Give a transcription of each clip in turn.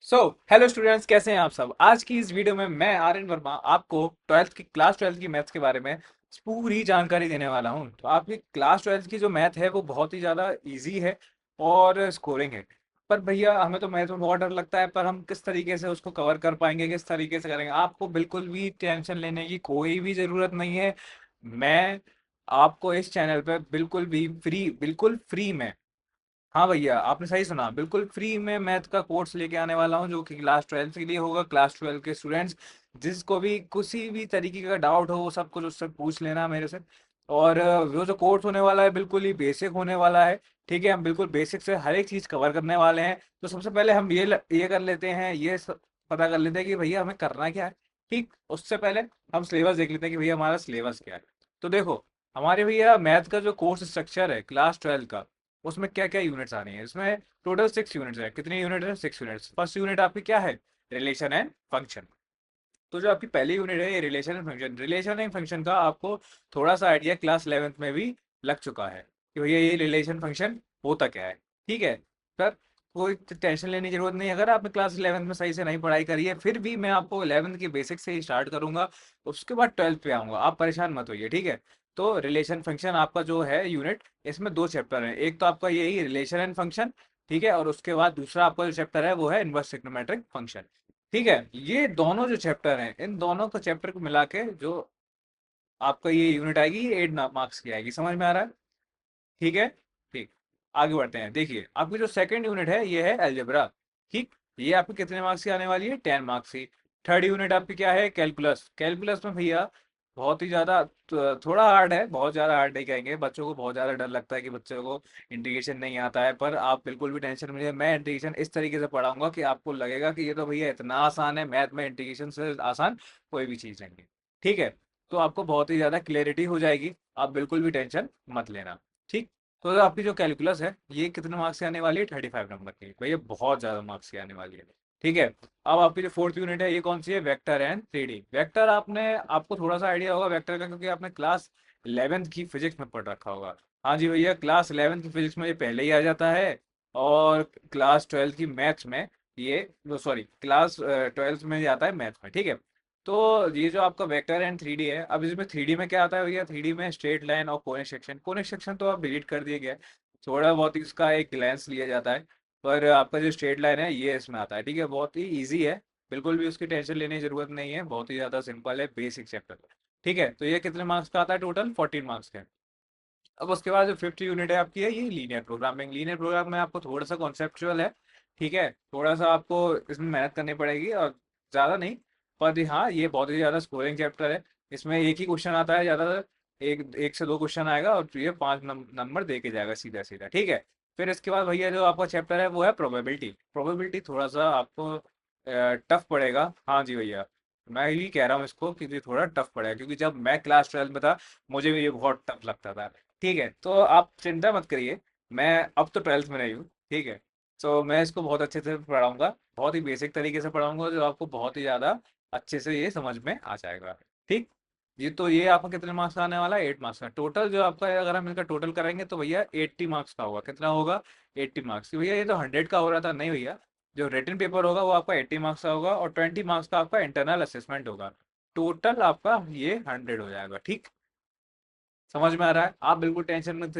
So hello students, कैसे हैं आप सब। आज की इस वीडियो में मैं आर्यन वर्मा आपको क्लास ट्वेल्थ की मैथ्स के बारे में पूरी जानकारी देने वाला हूं। तो आपकी क्लास ट्वेल्थ की जो मैथ है वो बहुत ही ज़्यादा इजी है और स्कोरिंग है। पर भैया हमें तो मैथ में बहुत डर लगता है, पर हम किस तरीके से उसको कवर कर पाएंगे, किस तरीके से करेंगे, आपको बिल्कुल भी टेंशन लेने की कोई भी ज़रूरत नहीं है। मैं आपको इस चैनल पे बिल्कुल फ्री में, हाँ भैया आपने सही सुना, बिल्कुल फ्री में मैथ का कोर्स लेके आने वाला हूँ, जो कि क्लास ट्वेल्थ के लिए होगा। क्लास ट्वेल्थ के स्टूडेंट्स जिसको भी किसी भी तरीके का डाउट हो वो सब कुछ उससे पूछ लेना मेरे से। और वो जो कोर्स होने वाला है बिल्कुल ही बेसिक होने वाला है। ठीक है, हम बिल्कुल बेसिक से हर एक चीज़ कवर करने वाले हैं। तो सबसे पहले हम ये कर लेते हैं, पता कर लेते हैं कि भैया हमें करना क्या है। ठीक, उससे पहले हम सिलेबस देख लेते हैं कि भैया हमारा सिलेबस क्या है। तो देखो, हमारे भैया मैथ का जो कोर्स स्ट्रक्चर है क्लास ट्वेल्थ का, उसमें क्या क्या यूनिट्स आ रही हैं। इसमें टोटल 6 यूनिट्स है। कितने यूनिट है? 6 यूनिट्स। फर्स्ट यूनिट आपकी क्या है? Relation and function. तो जो आपकी पहली यूनिट है ये रिलेशन एंड फंक्शन का आपको थोड़ा सा आइडिया क्लास 11th में भी लग चुका है कि भैया ये रिलेशन फंक्शन होता क्या है। ठीक है सर, कोई टेंशन लेने की जरूरत नहीं। अगर आपने क्लास 11th में सही से नहीं पढ़ाई करी है, फिर भी मैं आपको 11th की बेसिक से ही स्टार्ट करूंगा, उसके बाद 12th पे आऊंगा। आप परेशान मत होइए, ठीक है। तो रिलेशन फंक्शन आपका जो है यूनिट, इसमें दो चैप्टर है। एक तो आपका यही रिलेशन एंड फंक्शन, ठीक है, और उसके बाद दूसरा आपका जो चैप्टर है वो है इनवर्स ट्रिग्नोमेट्रिक फंक्शन। ठीक है, ये दोनों जो चैप्टर हैं, इन दोनों को चैप्टर को मिला के जो आपका ये यूनिट आएगी, ये 8 मार्क्स की आएगी। समझ में आ रहा है? ठीक है। ठीक, आगे बढ़ते हैं। देखिए, आपकी जो सेकंड यूनिट है ये है अलजेब्रा। ठीक, ये आपकी कितने मार्क्स की आने वाली है? 10 मार्क्स की। थर्ड यूनिट आपकी क्या है? कैलकुलस। कैलकुलस में भैया बहुत ही ज्यादा थोड़ा हार्ड है, बहुत ज्यादा हार्ड नहीं कहेंगे। बच्चों को बहुत ज्यादा डर लगता है कि बच्चों को इंटीग्रेशन नहीं आता है, पर आप बिल्कुल भी टेंशन नहीं, मैं इंटीग्रेशन इस तरीके से पढ़ाऊंगा कि आपको लगेगा कि ये तो भैया इतना आसान है, मैथ में इंटीग्रेशन से आसान कोई भी चीज नहीं है। ठीक है, तो आपको बहुत ही ज्यादा क्लियरिटी हो जाएगी, आप बिल्कुल भी टेंशन मत लेना। ठीक, तो आपकी जो कैलकुलस है ये कितने मार्क्स की आने वाली है? 35 नंबर की। भैया बहुत ज्यादा मार्क्स की आने वाली है। ठीक है, अब आपकी जो फोर्थ यूनिट है ये कौन सी है? Vector and 3D। वेक्टर आपको थोड़ा सा आइडिया होगा वेक्टर का, क्योंकि आपने क्लास 11th की फिजिक्स में पढ़ रखा होगा। हाँ जी भैया, क्लास 11th की फिजिक्स में ये पहले ही आ जाता है। और क्लास 12th की मैथ्स में ये, सॉरी, क्लास 12th में ये आता है मैथ्स में। ठीक है, तो ये जो आपका वेक्टर एंड 3D है, अब इसमें 3D में क्या आता है भैया? 3D में स्ट्रेट लाइन और कोनिक सेक्शन। कोनिक सेक्शन तो आप डिलीट कर दिए गया है, थोड़ा बहुत इसका एक ग्लैंस लिया जाता है। पर आपका जो स्ट्रेट लाइन है ये इसमें आता है। ठीक है, बहुत ही ईजी है, बिल्कुल भी उसकी टेंशन लेने की जरूरत नहीं है, बहुत ही ज़्यादा सिंपल है, बेसिक चैप्टर। ठीक है, तो ये कितने मार्क्स का आता है? टोटल 14 मार्क्स का। अब उसके बाद जो फिफ्थ यूनिट है आपकी है ये लीनियर प्रोग्रामिंग। लीनियर प्रोग्राम में आपको थोड़ा सा कॉन्सेप्चुअल है। ठीक है, थोड़ा सा आपको इसमें मेहनत करनी पड़ेगी और ज़्यादा नहीं। पर हाँ, ये बहुत ही ज़्यादा स्कोरिंग चैप्टर है। इसमें एक ही क्वेश्चन आता है ज़्यादातर, एक एक से दो क्वेश्चन आएगा और ये 5 नंबर दे के जाएगा सीधा सीधा। ठीक है, फिर इसके बाद भैया जो आपका चैप्टर है वो है प्रोबेबिलिटी। प्रोबेबिलिटी थोड़ा सा आपको टफ पड़ेगा। हाँ जी भैया, मैं ही कह रहा हूँ इसको कि ये थोड़ा टफ पड़ेगा, क्योंकि जब मैं क्लास 12 में था मुझे भी ये बहुत टफ लगता था। ठीक है, तो आप चिंता मत करिए, मैं अब तो 12th में नहीं हूँ। ठीक है, तो मैं इसको बहुत अच्छे से पढ़ाऊंगा, बहुत ही बेसिक तरीके से पढ़ाऊंगा, जो आपको बहुत ही ज़्यादा अच्छे से ये समझ में आ जाएगा। ठीक, ये आपका कितने मार्क्स का आने वाला है? 8 मार्क्स का टोटल। जो आपका है, अगर हम इसका टोटल करेंगे तो भैया 80 मार्क्स का होगा। कितना होगा? 80 मार्क्स। भैया ये तो 100 का हो रहा था, नहीं भैया, जो रिटन पेपर होगा वो आपका 80 मार्क्स का होगा, और 20 मार्क्स का आपका इंटरनल असेसमेंट होगा। टोटल आपका ये 100 हो जाएगा। ठीक, समझ में आ रहा है? आप बिल्कुल टेंशन मत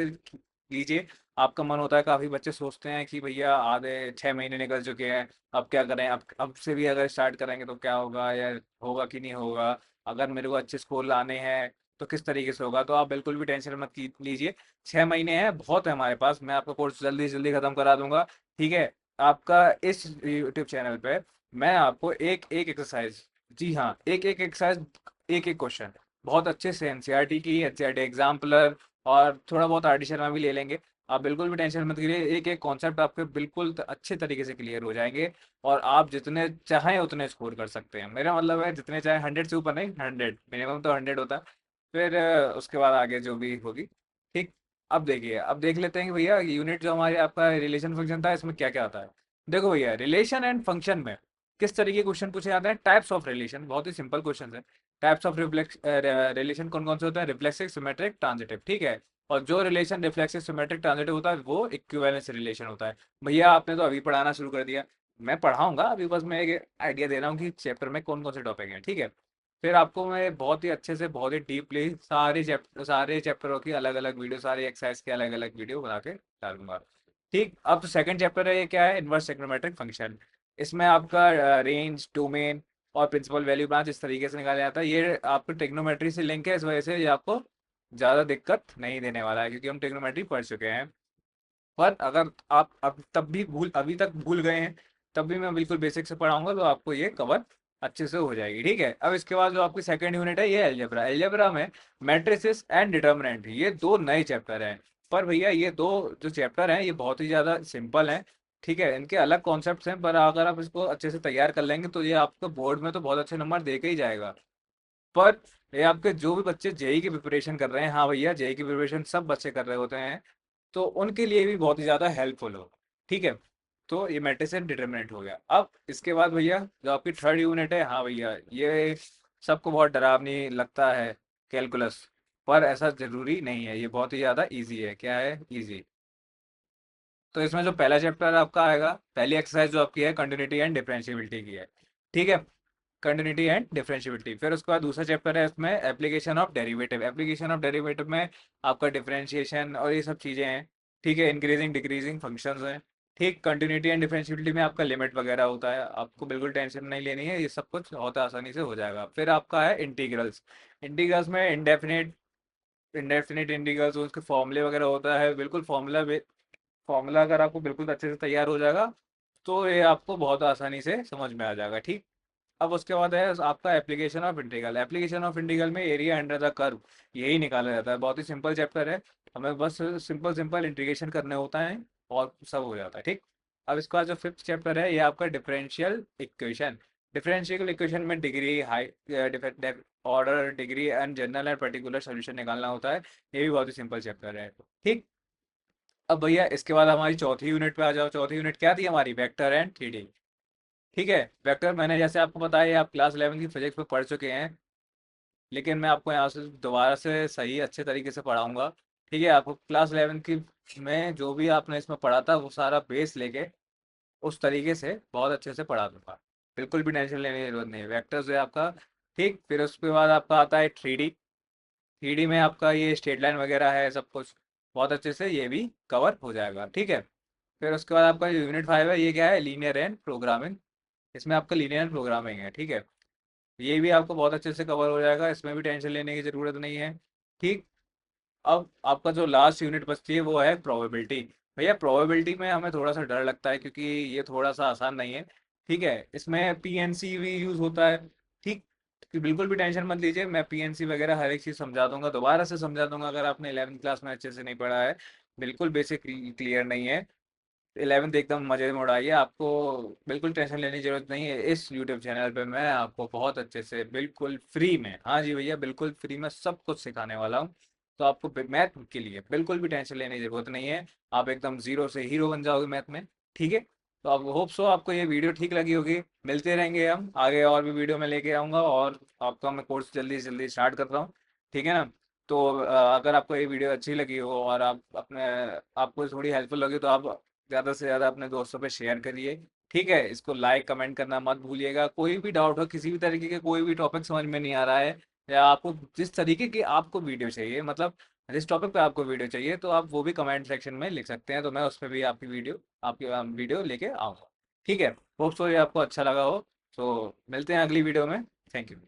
लीजिए। आपका मन होता है, काफी बच्चे सोचते हैं कि भैया आधे 6 महीने निकल चुके हैं, अब क्या करें, अब से भी अगर स्टार्ट करेंगे तो क्या होगा, या होगा कि नहीं होगा, अगर मेरे को अच्छे स्कोर लाने हैं तो किस तरीके से होगा। तो आप बिल्कुल भी टेंशन मत लीजिए। 6 महीने हैं, बहुत है हमारे पास, मैं आपका कोर्स जल्दी से जल्दी खत्म करा दूंगा। ठीक है, आपका इस यूट्यूब चैनल पे मैं आपको एक एक एक्सरसाइज, जी हाँ, एक एक एक्सरसाइज, एक एक क्वेश्चन, बहुत अच्छे से एनसीईआरटी की, एनसीईआरटी एग्जाम्पलर, और थोड़ा बहुत आरटी शर्मा भी ले लेंगे। आप बिल्कुल भी टेंशन मत करिए, एक एक कॉन्सेप्ट आपके बिल्कुल अच्छे तरीके से क्लियर हो जाएंगे। और आप जितने चाहें उतने स्कोर कर सकते हैं। मेरा मतलब है जितने चाहे, 100 से ऊपर नहीं, 100 मिनिमम तो 100 होता है। फिर उसके बाद आगे जो भी होगी। ठीक, अब देखिए, अब देख लेते हैं कि भैया यूनिट जो हमारे आपका रिलेशन फंक्शन था इसमें क्या क्या आता है। देखो भैया, रिलेशन एंड फंक्शन में किस तरीके के क्वेश्चन पूछे जाते हैं? टाइप्स ऑफ रिलेशन, बहुत ही सिंपल क्वेश्चन है। टाइप्स ऑफ रिलेशन कौन कौन से होते हैं? Reflexive, symmetric, transitive. ठीक है, और जो रिलेशन रिफ्लेक्सिव, सिमेट्रिक, ट्रांजिटिव होता है वो इक्विवेलेंस रिलेशन होता है। भैया आपने तो अभी पढ़ाना शुरू कर दिया, मैं पढ़ाऊंगा अभी, बस मैं एक आइडिया दे रहा हूँ कि चैप्टर में कौन कौन से टॉपिक हैं, ठीक है। फिर आपको मैं बहुत ही अच्छे से, बहुत ही डीपली सारे चैप्टरों की अलग अलग वीडियो, सारे एक्सरसाइज के अलग अलग वीडियो बना के डालूंगा। ठीक, अब तो सेकंड चैप्टर है, ये क्या है, इनवर्स ट्रिग्नोमेट्रिक फंक्शन। इसमें आपका रेंज, डोमेन और प्रिंसिपल वैल्यू ब्रांच इस तरीके से निकाला जाता है। ये आपको ट्रिग्नोमेट्री से लिंक है, इस वजह से ये आपको ज़्यादा दिक्कत नहीं देने वाला है, क्योंकि हम ट्रिग्नोमेट्री पढ़ चुके हैं। पर अगर आप अब तब भी भूल अभी तक भूल गए हैं, तब भी मैं बिल्कुल बेसिक से पढ़ाऊंगा, तो आपको ये कवर अच्छे से हो जाएगी, ठीक है। अब इसके बाद जो आपकी सेकंड यूनिट है, ये एलजेब्रा। एलजेब्रा में मैट्रिसेस एंड डिटर्मिनेंट, ये दो नए चैप्टर हैं। पर भैया ये दो जो चैप्टर हैं, ये बहुत ही ज़्यादा सिंपल हैं, ठीक है। इनके अलग कॉन्सेप्ट्स हैं, पर अगर आप इसको अच्छे से तैयार कर लेंगे तो ये आपको बोर्ड में तो बहुत अच्छे नंबर दे के ही जाएगा। पर ये आपके जो भी बच्चे जेई की प्रिपरेशन कर रहे हैं, हाँ भैया, जेई की प्रिपरेशन सब बच्चे कर रहे होते हैं, तो उनके लिए भी बहुत ही ज़्यादा हेल्पफुल हो, ठीक है। तो ये मैट्रिक्स एंड डिटरमिनेंट हो गया। अब इसके बाद भैया जो आपकी थर्ड यूनिट है, हाँ भैया, ये सबको बहुत डरावनी लगता है, कैलकुलस। पर ऐसा जरूरी नहीं है, ये बहुत ही ज़्यादा इजी है। क्या है, इजी। तो इसमें जो पहला चैप्टर आपका आएगा, पहली एक्सरसाइज जो आपकी है, कंटिन्यूटी एंड डिफरेंशिएबिलिटी की है, ठीक है। Continuity and differentiability. फिर उसके बाद दूसरा चैप्टर है, इसमें application of derivative. Application of derivative में आपका डिफरेंशिएशन और ये सब चीज़ें हैं, ठीक है। इंक्रीजिंग डिक्रीजिंग फंक्शंस हैं, ठीक। कंटिन्यूटी एंड डिफरेंशिएबिलिटी में आपका लिमिट वगैरह होता है, आपको बिल्कुल टेंशन नहीं लेनी है, ये सब कुछ बहुत आसानी से हो जाएगा। फिर आपका है इंटीग्रल्स। इंटीग्रल्स में इंडेफिनिट इंडेफिनिट इंटीग्रल्स, उसके फॉर्मूले वगैरह होता है, बिल्कुल फॉर्मूला अगर आपको बिल्कुल अच्छे से तैयार हो जाएगा, तो ये आपको बहुत आसानी से समझ में आ जाएगा, ठीक। अब उसके बाद है आपका application of integral. Application of integral में एरिया अंडर द कर्व, यही निकाला जाता है। बहुत ही सिंपल चैप्टर है, हमें बस सिंपल सिंपल इंटीग्रेशन करने होता है और सब हो जाता है, ठीक। अब इसका जो फिफ्थ चैप्टर है, ये आपका डिफरेंशियल इक्वेशन। डिफरेंशियल इक्वेशन में degree, high, order, degree and general and particular solution निकालना होता है। ये भी बहुत ही सिंपल चैप्टर है, ठीक। अब भैया इसके बाद हमारी चौथी यूनिट पे आ जाओ। चौथी यूनिट क्या थी हमारी, वेक्टर एंड थ्री डी, ठीक है। वेक्टर मैंने जैसे आपको बताया, ये आप क्लास 11 की फिजिक्स में पढ़ चुके हैं, लेकिन मैं आपको यहाँ से दोबारा से सही अच्छे तरीके से पढ़ाऊंगा, ठीक है। आपको क्लास 11 की में जो भी आपने इसमें पढ़ा था, वो सारा बेस लेके उस तरीके से बहुत अच्छे से पढ़ा दूंगा। बिल्कुल भी टेंशन लेने की जरूरत नहीं है, वेक्टर्स है आपका, ठीक। फिर उसके बाद आपका आता है थ्री डी। थ्री डी में आपका ये स्ट्रेट लाइन वगैरह है, सब कुछ बहुत अच्छे से ये भी कवर हो जाएगा, ठीक है। फिर उसके बाद आपका जो यूनिट 5 है, ये क्या है, लीनियर एंड प्रोग्रामिंग। इसमें आपका लीनियर एंड प्रोग्रामिंग है, ठीक है। ये भी आपको बहुत अच्छे से कवर हो जाएगा, इसमें भी टेंशन लेने की ज़रूरत नहीं है, ठीक। अब आपका जो लास्ट यूनिट बचती है, वो है प्रोबेबिलिटी। भैया प्रोबेबिलिटी में हमें थोड़ा सा डर लगता है, क्योंकि ये थोड़ा सा आसान नहीं है, ठीक है। इसमें पीएनसी भी यूज़ होता है, ठीक। कि बिल्कुल भी टेंशन मत लीजिए, मैं पीएनसी वगैरह हर एक चीज़ समझा दूंगा, दोबारा से समझा दूंगा, अगर आपने 11th क्लास में अच्छे से नहीं पढ़ा है, बिल्कुल बेसिक क्लियर नहीं है। 11th एकदम मजे में उड़ाइए, आपको बिल्कुल टेंशन लेने की जरूरत नहीं है। इस यूट्यूब चैनल पे मैं आपको बहुत अच्छे से, बिल्कुल फ्री में, हाँ जी भैया, बिल्कुल फ्री में सब कुछ सिखाने वाला हूँ। तो आपको मैथ के लिए बिल्कुल भी टेंशन लेने की जरूरत नहीं है, आप एकदम जीरो से हीरो बन जाओगे मैथ में, ठीक है। तो आप होप सो आपको ये वीडियो ठीक लगी होगी। मिलते रहेंगे हम आगे, और भी वीडियो में लेके आऊँगा, और आपका मैं कोर्स जल्दी से जल्दी स्टार्ट कर रहा हूँ, ठीक है ना। तो अगर आपको ये वीडियो अच्छी लगी हो, और आप अपने आपको थोड़ी हेल्पफुल लगी, तो आप ज़्यादा से ज़्यादा अपने दोस्तों पे शेयर करिए, ठीक है। इसको लाइक कमेंट करना मत भूलिएगा। कोई भी डाउट हो, किसी भी तरीके के कोई भी टॉपिक समझ में नहीं आ रहा है, या आपको जिस तरीके की आपको वीडियो चाहिए, मतलब जिस टॉपिक पे आपको वीडियो चाहिए, तो आप वो भी कमेंट सेक्शन में लिख सकते हैं, तो मैं उस पर भी आपकी वीडियो लेके आऊँगा, ठीक है। होप सो ये आपको अच्छा लगा हो। तो मिलते हैं अगली वीडियो में। Thank you.